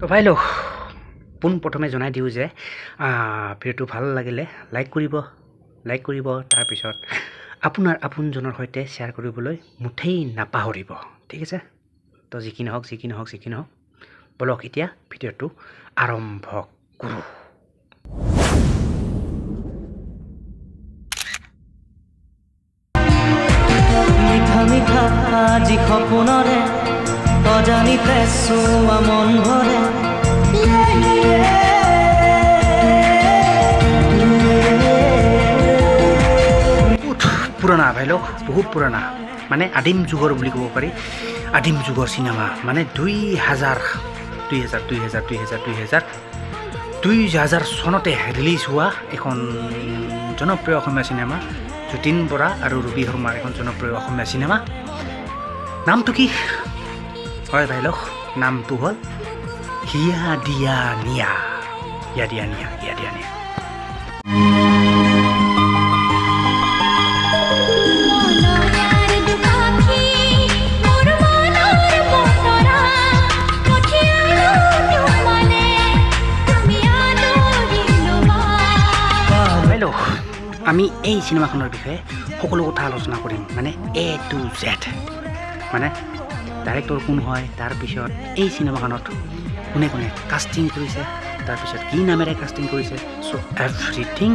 তো ভাই লোক পোনপ্ৰথমে জনাই দিওঁ যে ভিডিঅ'টো ভাল লাগিলে লাইক কৰিব তাৰপিছত আপোনাৰ আপোনজনৰ সৈতে শ্বেয়াৰ কৰিবলৈ মুঠেই নাপাহৰিব ঠিক আছে তো যিকি নহওক বলক এতিয়া ভিডিঅ'টো আৰম্ভ কৰোঁ মিঠা আজি সপোনৰে অজানিতে চোৱা মন ভৰে পুৰণা ভাই লোক বহুত পুৰণা মানে আদিম যুগৰ বুলি ক'ব পাৰি আদিম যুগৰ চিনেমা মানে 2000 চনতে ৰিলিজ হোৱা এখন জনপ্ৰিয় অসমীয়া চিনেমা যতীন বৰা আৰু ৰবি শৰ্মাৰ এখন জনপ্ৰিয় অসমীয়া চিনেমা নামটো কি হয় ভাই লোক নামটো হ'ল হিয়া দিয়া নিয়া আমি এই চিনেমাখনৰ বিষয়ে সকলো কথা আলোচনা কৰিম মানে A to Z মানে ডাইৰেক্টৰ কোন হয় তাৰপিছত এই চিনেমাখনত কোনে কাষ্টিং কৰিছে তাৰপিছত কি নামেৰে কাষ্টিং কৰিছে so everything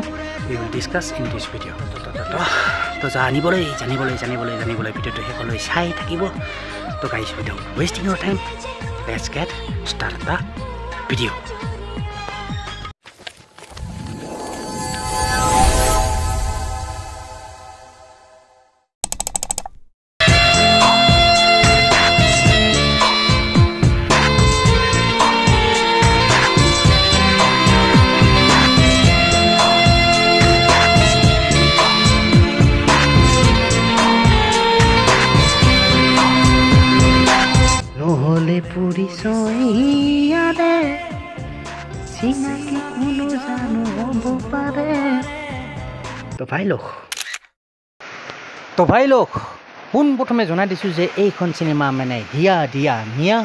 we will discuss in this video তো জানিবলৈ ভিডিওটো শেষলৈ চাই থাকিব তো guys without wasting your time let's get start the video পৰিচয়াৰে চিনাকি কোনো জানো হ'ব পাৰে তো ভাই লোক পোনপ্ৰথমে জনাই দিছোঁ যে এইখন চিনেমা মানে হিয়া দিয়া নিয়া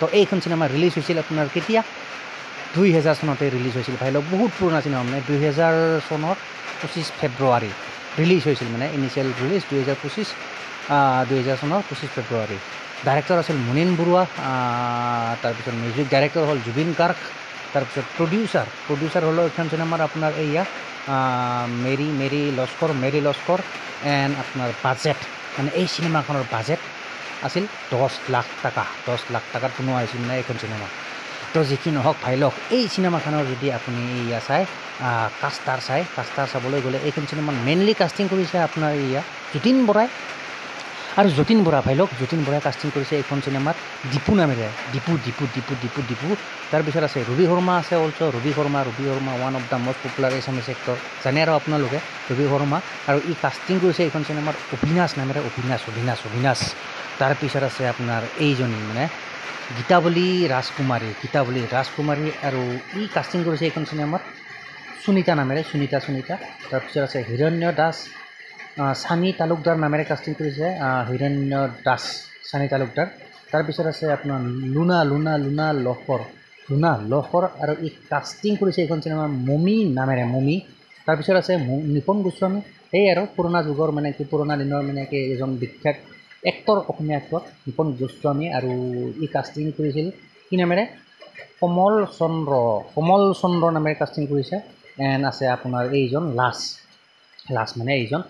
তো এইখন চিনেমা ৰিলিজ হৈছিল আপোনাৰ কেতিয়া 2000 চনতে ৰিলিজ হৈছিল ভাই লোক বহুত পুৰণা চিনেমা মানে 2000 চনৰ 25 ফেব্ৰুৱাৰী ৰিলিজ হৈছিল মানে ইনিচিয়েল ৰিলিজ 2000 চনৰ 25 ফেব্ৰুৱাৰী ডাইৰেক্টৰ আছিল মুনীন বৰুৱা তাৰপিছত মিউজিক ডাইৰেক্টৰ হ'ল জুবিন গাৰ্গ তাৰপিছত প্ৰডিউচাৰ হ'ল এইখন চিনেমাৰ আপোনাৰ এয়া মেৰি লস্কৰ এণ্ড আপোনাৰ বাজেট মানে এই চিনেমাখনৰ বাজেট আছিল 10 লাখ টকাত বনোৱা হৈছিল মানে এইখন চিনেমা তো যিকি নহওক ভাই লওক এই চিনেমাখনৰ যদি আপুনি এয়া চাই কাষ্টাৰ চাবলৈ গ'লে এইখন চিনেমাত মেইনলি কাষ্টিং কৰিছে আপোনাৰ এয়া যতীন বৰাই আৰু যতীন বৰাই কাষ্টিং কৰিছে এইখন চিনেমাত দীপু নামেৰে দীপু তাৰপিছত আছে ৰবি শৰ্মা আছে also' Ravi Sarma one of the most popular Assamese actor জানে আৰু আপোনালোকে ৰবি শৰ্মা আৰু ই কাষ্টিং কৰিছে এইখন চিনেমাত অভিনাশ নামেৰে অভিনাশ তাৰপিছত আছে আপোনাৰ এইজনী মানে গীতাৱলী ৰাজকুমাৰী আৰু ই কাষ্টিং কৰিছে এইখন চিনেমাত সুনীতা নামেৰে সুনীতা তাৰপিছত আছে হিৰণ্য দাস সানি তালুকদাৰ নামেৰে কাষ্টিং কৰিছে হিৰণ্য দাস সানি তালুকদাৰ তাৰপিছত আছে আপোনাৰ লুনা লহকৰ আৰু ই কাষ্টিং কৰিছে এইখন চিনেমা মমি নামেৰে তাৰপিছত আছে নিপন গোস্বামী এই আৰু পুৰণা যুগৰ মানে কি পুৰণা দিনৰ মানে কি এজন বিখ্যাত এক্টৰ অসমীয়া এক্টৰ নিপন গোস্বামী আৰু ই কাষ্টিং কৰিছিল কি নামেৰে কমল চন্দ্ৰ নামেৰে কাষ্টিং কৰিছে এণ্ড আছে আপোনাৰ এইজন লাষ্ট মানে এইজন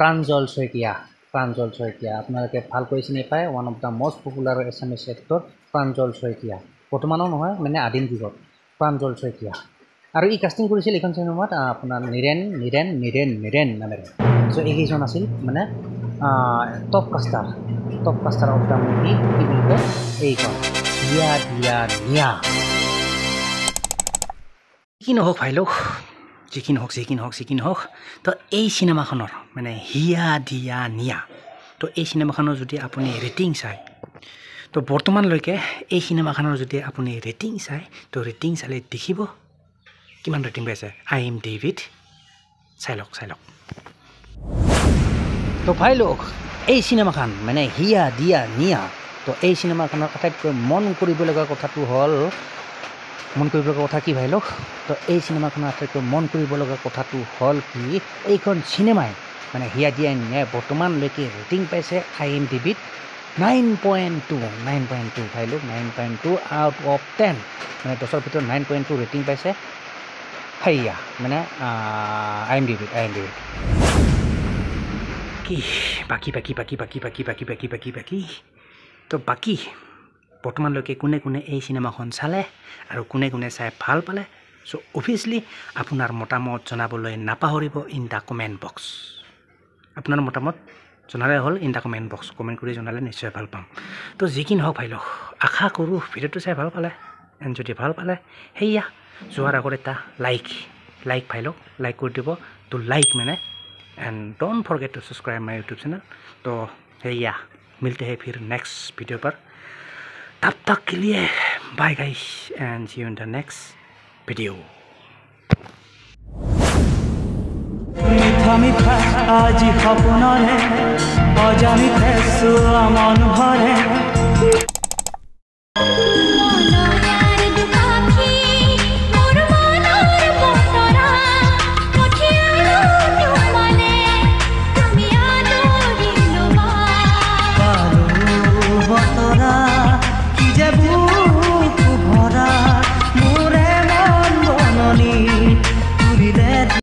প্ৰাঞ্জল শইকীয়া আপোনালোকে ভালকৈ চিনি পায় one of the most popular Assamese actor Pranjal Saikia বৰ্তমানৰ নহয় মানে আদিম যুগত প্ৰাঞ্জল শইকীয়া আৰু ই কাষ্টিং কৰিছিল এইখন চিনেমাত আপোনাৰ নিৰেন নামেৰে চ' এইকেইজন আছিল মানে top caster of the movie কি বুলি কয় এইখন হিয়া দিয়া নিয়া কি নহওক ভাই লোক যিকি নহওক তো এই চিনেমাখনৰ মানে হিয়া দিয়া নিয়া তো এই চিনেমাখনৰ যদি আপুনি ৰেটিং চাই তো বৰ্তমানলৈকে এই চিনেমাখনৰ যদি আপুনি ৰেটিং চাই তো ৰেটিং চালে দেখিব কিমান ৰেটিং পাইছে IMDb চাই লওক তো ভাই লোক এই চিনেমাখন মানে হিয়া দিয়া নিয়া তো এই চিনেমাখনৰ আটাইতকৈ মন কৰিবলগা কথাটো হ'ল মন কৰিবলগা কথা কি ভাই লোক তো এই চিনেমাখনৰ আটাইতকৈ মন কৰিবলগা কথাটো হ'ল কি এইখন চিনেমাই মানে হিয়া দিয়া ন্যায় বৰ্তমানলৈকে ৰেটিং পাইছে IMDb-ত 9.2 ভাই লোক 9.2 আউট অফ 10 মানে 10ৰ ভিতৰত 9.2 ৰেটিং পাইছে হাইয়া মানে IMDb-ত কি বাকী তো বাকী বৰ্তমানলৈকে কোনে কোনে এই চিনেমাখন চালে আৰু কোনে কোনে চাই ভাল পালে চ' অভিয়াছলি আপোনাৰ মতামত জনাবলৈ নাপাহৰিব ইন দ্য কমেণ্ট বক্স আপোনাৰ মতামত জনালে হ'ল in the comment box comment কৰি জনালে নিশ্চয় ভাল পাম তো যি কি নহওক ভাই লওক আশা কৰোঁ ভিডিঅ'টো চাই ভাল পালে এণ্ড যদি ভাল পালে সেয়া যোৱাৰ আগত এটা লাইক ভাই লওক লাইক কৰি দিব তো লাইক মানে and don't forget to subscribe my YouTube channel तो भैया मिलते हैं फिर नेक्स्ट वीडियो पर तब तक के लिए bye guys and see you in the next video মিঠা মিঠা আজি সপোনৰে অজানিতে চোৱা মন ভৰে